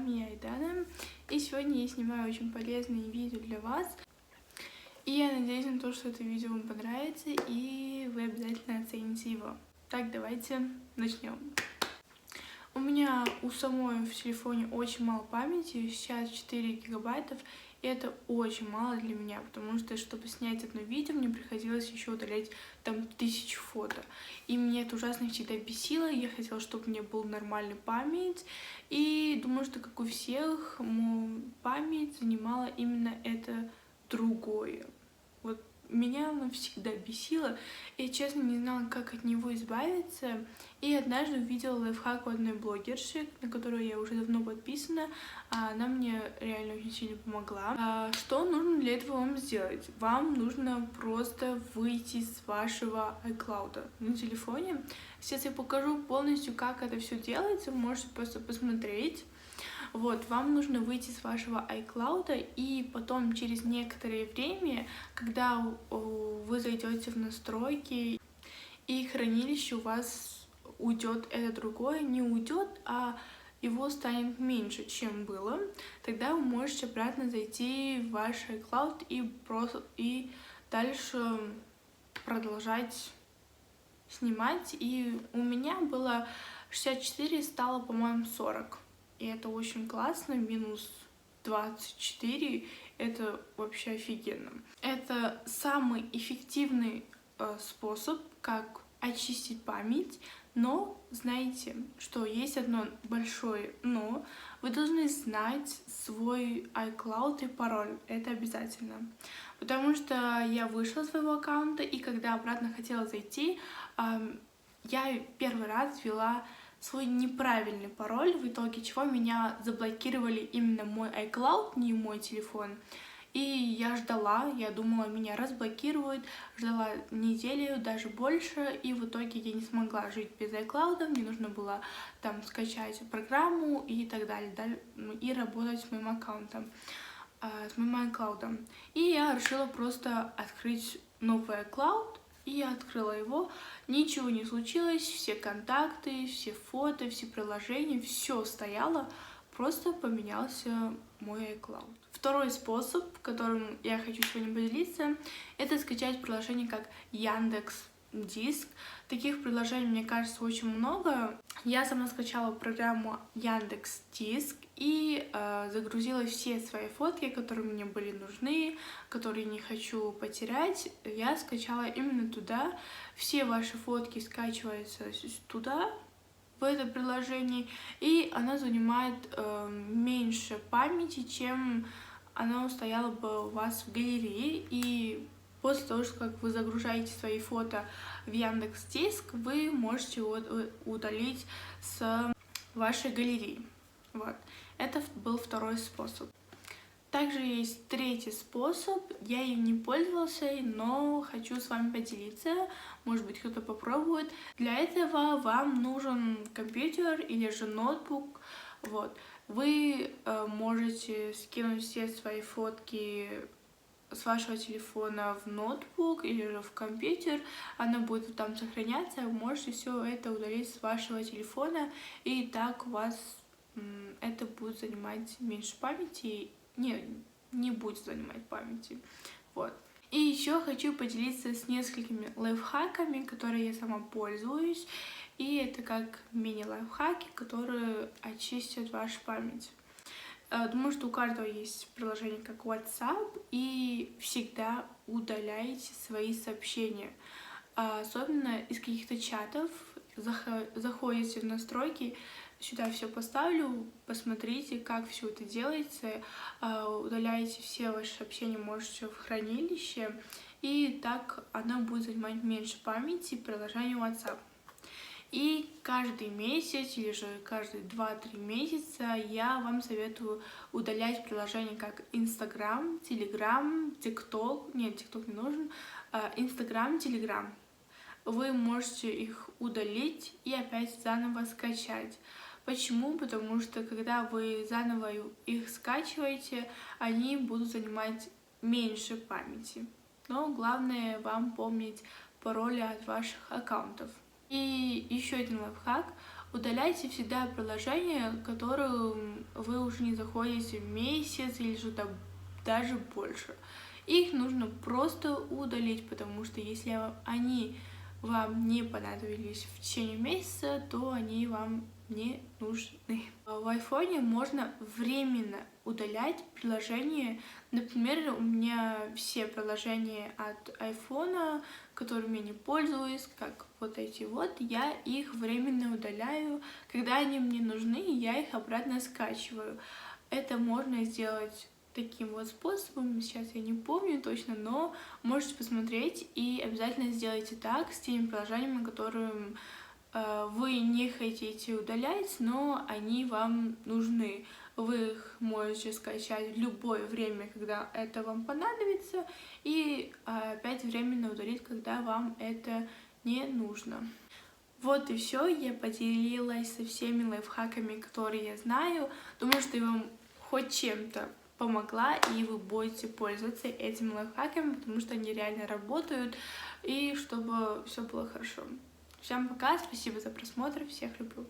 вами я, Айдана, и сегодня я снимаю очень полезные видео для вас. И я надеюсь на то, что это видео вам понравится, и вы обязательно оцените его. Так, давайте начнем. У меня у самой в телефоне очень мало памяти, сейчас 4 гигабайтов, и это очень мало для меня, потому что, чтобы снять одно видео, мне приходилось еще удалять там 1000 фото. И меня это ужасно всегда бесило, я хотела, чтобы у меня был нормальный память, и думаю, что, как у всех, память занимала именно это другое. Вот меня оно всегда бесило, и я, честно, не знала, как от него избавиться. И однажды увидела лайфхак у одной блогерши, на которую я уже давно подписана. Она мне реально очень сильно помогла. Что нужно для этого вам сделать? Вам нужно просто выйти с вашего iCloud на телефоне. Сейчас я покажу полностью, как это все делается, вы можете просто посмотреть. Вот, вам нужно выйти с вашего iCloud, и потом через некоторое время, когда вы зайдете в настройки, и хранилище у вас уйдет, это другое, не уйдет, а его станет меньше, чем было, тогда вы можете обратно зайти в ваш iCloud и дальше продолжать снимать. И у меня было 64, стало, по-моему, 40. И это очень классно, минус 24, это вообще офигенно. Это самый эффективный способ, как очистить память, но знаете, что есть одно большое но. Вы должны знать свой iCloud и пароль, это обязательно. Потому что я вышла с своего аккаунта, и когда обратно хотела зайти, я первый раз ввела свой неправильный пароль, в итоге чего меня заблокировали именно мой iCloud, не мой телефон. И я ждала, я думала, меня разблокируют, ждала неделю, даже больше, и в итоге я не смогла жить без iCloud, мне нужно было там скачать программу и так далее, и работать с моим аккаунтом, с моим iCloud. И я решила просто открыть новый iCloud, и я открыла его, ничего не случилось, все контакты, все фото, все приложения, все стояло, просто поменялся мой iCloud. Второй способ, которым я хочу сегодня поделиться, это скачать приложение как Яндекс.Диск. Таких приложений, мне кажется, очень много. Я сама скачала программу Яндекс.Диск и загрузила все свои фотки, которые мне были нужны, которые не хочу потерять. Я скачала именно туда. Все ваши фотки скачиваются туда, в это приложение, и она занимает меньше памяти, чем она стояла бы у вас в галерее. И после того, как вы загружаете свои фото в Яндекс.Диск, вы можете его удалить с вашей галереи. Вот. Это был второй способ. Также есть третий способ, я им не пользовался, но хочу с вами поделиться, может быть, кто-то попробует. Для этого вам нужен компьютер или же ноутбук. Вот. Вы можете скинуть все свои фотки с вашего телефона в ноутбук или же в компьютер, она будет там сохраняться, вы можете все это удалить с вашего телефона, и так у вас это будет занимать меньше памяти, не будет занимать памяти. Вот. И еще хочу поделиться с несколькими лайфхаками, которые я сама пользуюсь, и это как мини-лайфхаки, которые очистят вашу память. Думаю, что у каждого есть приложение как WhatsApp, и всегда удаляйте свои сообщения. Особенно из каких-то чатов заходите в настройки, сюда все поставлю, посмотрите, как все это делается, удаляете все ваши сообщения, можете в хранилище, и так она будет занимать меньше памяти приложения WhatsApp. И каждый месяц или же каждые 2-3 месяца я вам советую удалять приложения как Instagram, Telegram, TikTok. Нет, TikTok не нужен. Instagram, Telegram. Вы можете их удалить и опять заново скачать. Почему? Потому что когда вы заново их скачиваете, они будут занимать меньше памяти. Но главное вам помнить пароли от ваших аккаунтов. И еще один лайфхак. удаляйте всегда приложения, которые вы уже не заходите месяц или что-то даже больше. Их нужно просто удалить, потому что если они вам не понадобились в течение месяца, то они вам не нужны. В айфоне можно временно удалять приложения. Например, у меня все приложения от айфона, которыми я не пользуюсь, как вот эти вот, я их временно удаляю. Когда они мне нужны, я их обратно скачиваю. Это можно сделать таким вот способом, сейчас я не помню точно, но можете посмотреть и обязательно сделайте так с теми приложениями, которые вы не хотите удалять, но они вам нужны. Вы их можете скачать в любое время, когда это вам понадобится, и опять временно удалить, когда вам это не нужно. Вот и все, я поделилась со всеми лайфхаками, которые я знаю. Думаю, что я вам хоть чем-то помогла, и вы будете пользоваться этими лайфхаками, потому что они реально работают, и чтобы все было хорошо. Всем пока, спасибо за просмотр, всех люблю.